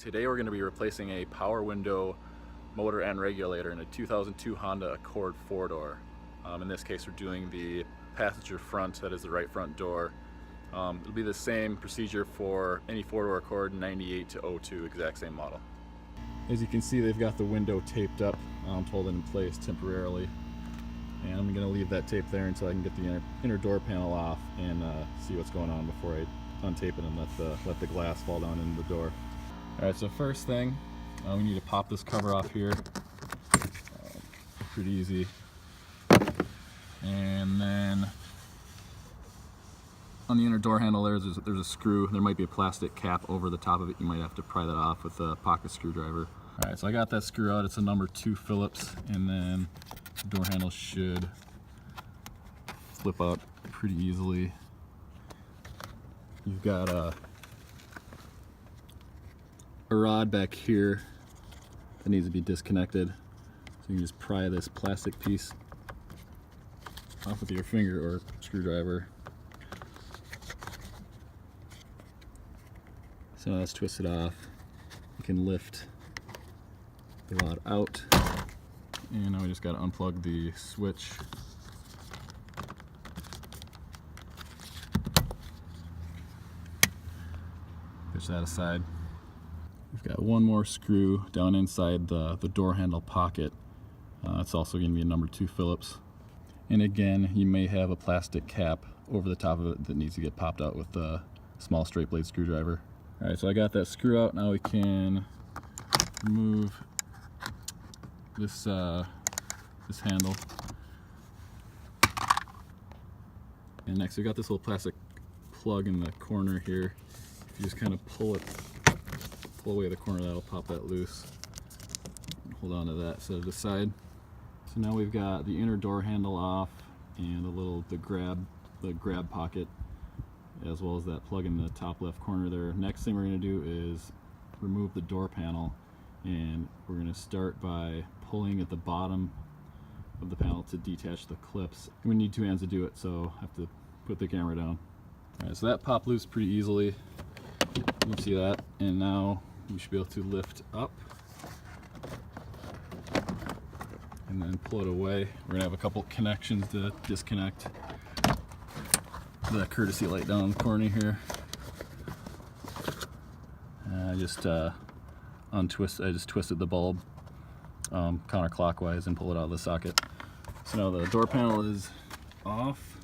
Today we're going to be replacing a power window motor and regulator in a 2002 Honda Accord 4-door. In this case we're doing the passenger front, that is the right front door. It'll be the same procedure for any 4-door Accord 98 to 02, exact same model. As you can see, they've got the window taped up to hold it in place temporarily. And I'm going to leave that tape there until I can get the inner door panel off and see what's going on before I untape it and let the glass fall down into the door. Alright, so first thing, we need to pop this cover off here. Pretty easy. And then on the inner door handle there's a screw. There might be a plastic cap over the top of it. You might have to pry that off with a pocket screwdriver. Alright, so I got that screw out. It's a number 2 Phillips, and then the door handle should flip out pretty easily. You've got a rod back here that needs to be disconnected. So you can just pry this plastic piece off with your finger or screwdriver. So now that's twisted off. You can lift the rod out. And now we just got to unplug the switch. Push that aside. We've got one more screw down inside the door handle pocket. It's also going to be a number 2 Phillips. And again, you may have a plastic cap over the top of it that needs to get popped out with a small straight blade screwdriver. Alright, so I got that screw out. Now we can remove this handle. And next we got this little plastic plug in the corner here. If you just kind of pull away the corner, that'll pop that loose. Hold on to that, set it aside. So now we've got the inner door handle off and the grab pocket, as well as that plug in the top left corner there. Next thing we're going to do is remove the door panel, and we're going to start by pulling at the bottom of the panel to detach the clips. We need 2 hands to do it, so I have to put the camera down. Alright, so that popped loose pretty easily. You see that, and now we should be able to lift up and then pull it away. We're gonna have a couple connections to disconnect. The courtesy light down in the corner here. I just twisted the bulb counterclockwise and pull it out of the socket. So now the door panel is off.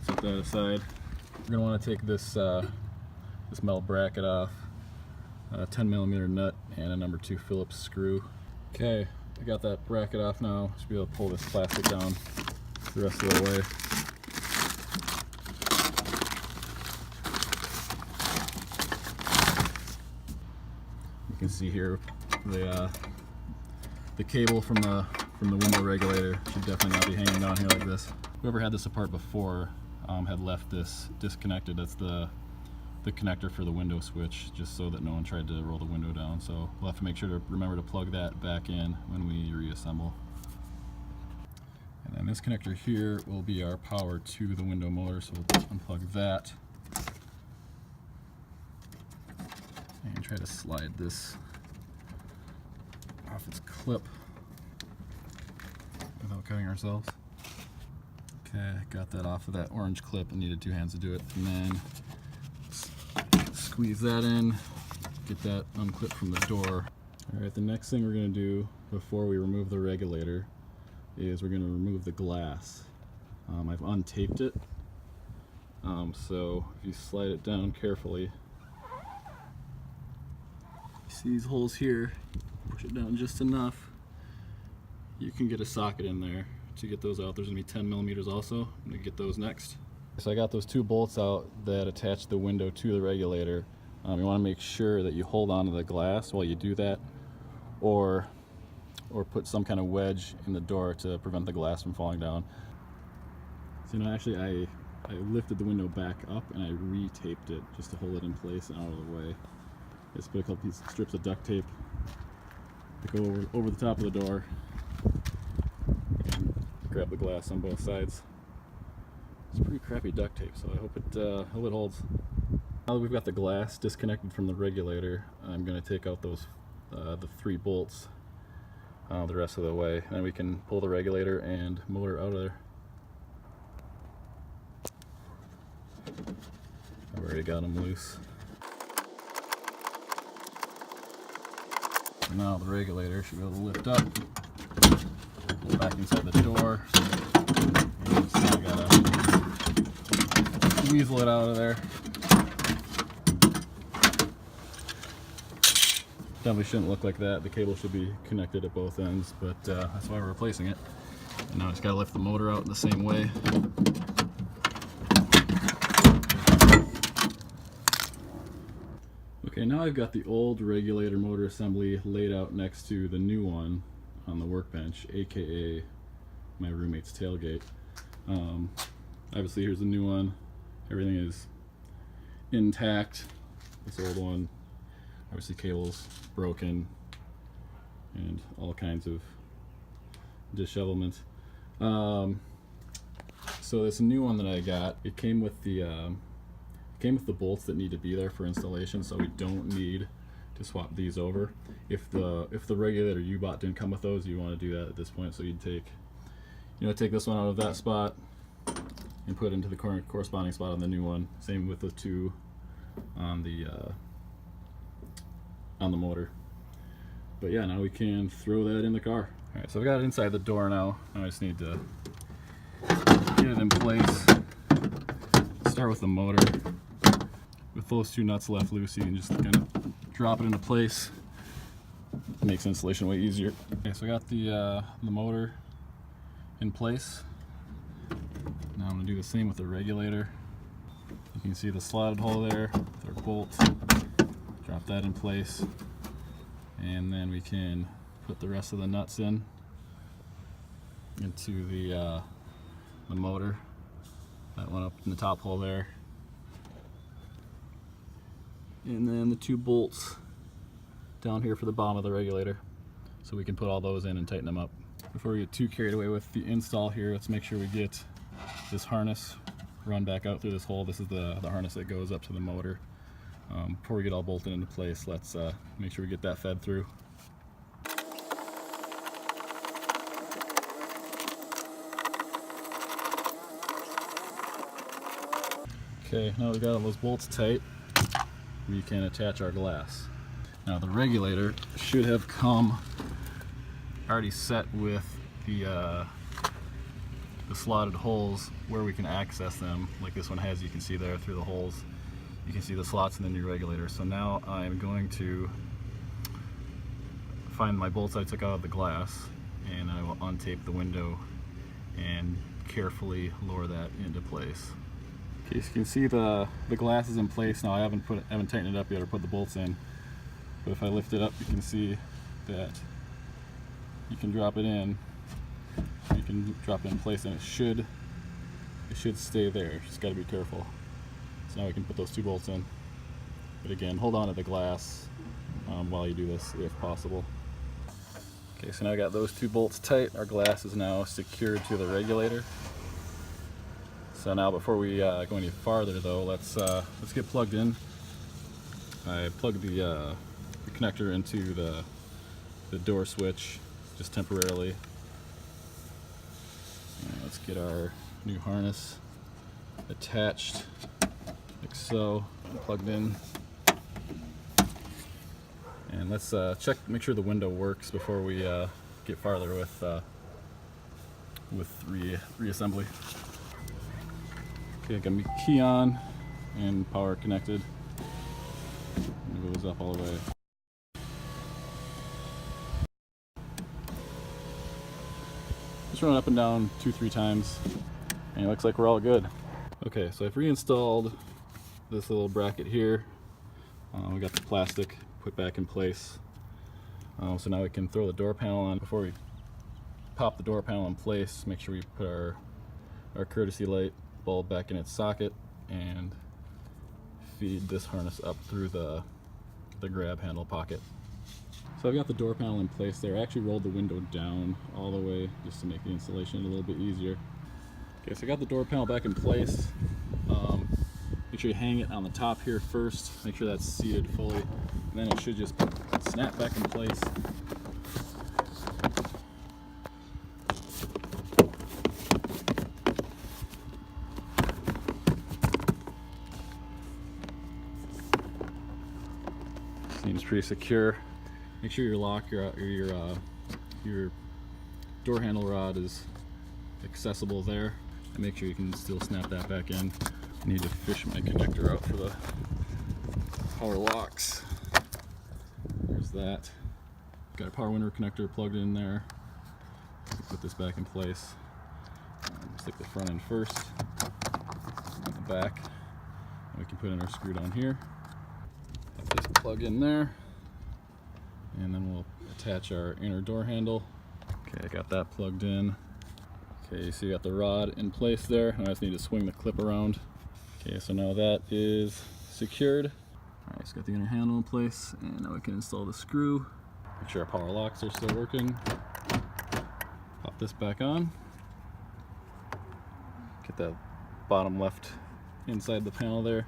Set that aside. We're gonna want to take this metal bracket off, a 10mm nut, and a number 2 Phillips screw. Okay, I got that bracket off now. Should be able to pull this plastic down the rest of the way. You can see here the cable from the window regulator should definitely not be hanging down here like this. Whoever had this apart before had left this disconnected. That's the connector for the window switch, just so that no one tried to roll the window down. So we'll have to make sure to remember to plug that back in when we reassemble. And then this connector here will be our power to the window motor, so we'll unplug that and try to slide this off its clip without cutting ourselves. Okay, got that off of that orange clip. I needed 2 hands to do it. And then squeeze that in, get that unclipped from the door. Alright, the next thing we're going to do before we remove the regulator is we're going to remove the glass. I've untaped it, so if you slide it down carefully, you see these holes here, push it down just enough, you can get a socket in there to get those out. There's going to be 10mm also. I'm going to get those next. So I got those 2 bolts out that attach the window to the regulator. You want to make sure that you hold on to the glass while you do that, or put some kind of wedge in the door to prevent the glass from falling down. So actually I lifted the window back up and I re-taped it just to hold it in place and out of the way. Just put a couple strips of duct tape to go over the top of the door and grab the glass on both sides. It's pretty crappy duct tape, so I hope it holds. Now that we've got the glass disconnected from the regulator, I'm going to take out those the 3 bolts the rest of the way, and then we can pull the regulator and motor out of there. I've already got them loose. Now the regulator should be able to lift up, pull back inside the door, and so I gotta weasel it out of there. Definitely shouldn't look like that. The cable should be connected at both ends, but that's why we're replacing it. And now I just gotta lift the motor out in the same way. Okay, now I've got the old regulator motor assembly laid out next to the new one on the workbench, aka my roommate's tailgate. Obviously here's the new one. Everything is intact. This old one, obviously cables broken and all kinds of dishevelment. So this new one that I got, it came with the bolts that need to be there for installation, so we don't need to swap these over. If the regulator you bought didn't come with those, you want to do that at this point. So you'd take this one out of that spot and put it into the corresponding spot on the new one. Same with the 2 on the motor. But yeah, now we can throw that in the car. All right, so I've got it inside the door now. Now I just need to get it in place. Start with the motor. With those 2 nuts left loose, you can just kind of drop it into place. It makes installation way easier. Okay, so I got the motor in place. Now I'm going to do the same with the regulator. You can see the slotted hole there with our bolt. Drop that in place, and then we can put the rest of the nuts into the motor. That one up in the top hole there. And then the 2 bolts down here for the bottom of the regulator, so we can put all those in and tighten them up. Before we get too carried away with the install here, let's make sure we get this harness run back out through this hole. This is the harness that goes up to the motor. Before we get all bolted into place, let's make sure we get that fed through. Okay, now we've got all those bolts tight, we can attach our glass. Now the regulator should have come already set with the slotted holes where we can access them, like this one has. You can see there through the holes. You can see the slots in the new regulator. So now I'm going to find my bolts I took out of the glass, and I will untape the window and carefully lower that into place. Okay, so you can see the glass is in place now. I haven't tightened it up yet or put the bolts in, but if I lift it up, you can see that you can drop it in. You can drop it in place, and it should stay there. Just got to be careful. So now we can put those 2 bolts in. But again, hold on to the glass while you do this, if possible. Okay, so now I got those 2 bolts tight. Our glass is now secured to the regulator. So now, before we go any farther, though, let's get plugged in. I plugged the connector into the door switch just temporarily. And let's get our new harness attached, like so, plugged in. And let's make sure the window works before we get farther with reassembly. Okay, got my key on and power connected. It goes up all the way. Just run it up and down 2-3 times, and it looks like we're all good. Okay, so I've reinstalled this little bracket here. We got the plastic put back in place. So now we can throw the door panel on. Before we pop the door panel in place, make sure we put our courtesy light bulb back in its socket and feed this harness up through the grab handle pocket. So I've got the door panel in place there. I actually rolled the window down all the way just to make the installation a little bit easier. Okay, so I got the door panel back in place. You Make sure you hang it on the top here first. Make sure that's seated fully. And then it should just snap back in place. Seems pretty secure. Make sure your lock, your door handle rod is accessible there, and make sure you can still snap that back in. I need to fish my connector out for the power locks. There's that. Got a power window connector plugged in there. Put this back in place. Stick the front end first, and the back. And we can put in our screw down here. Put this plug in there, and then we'll attach our inner door handle. Okay, I got that plugged in. Okay, so you got the rod in place there. I just need to swing the clip around. Okay, so now that is secured. All right, so got the inner handle in place, and now we can install the screw. Make sure our power locks are still working. Pop this back on. Get that bottom left inside the panel there.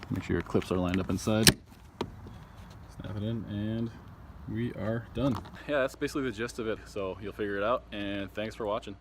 Make sure your clips are lined up inside. Snap it in, and we are done. Yeah, that's basically the gist of it, so you'll figure it out, and thanks for watching.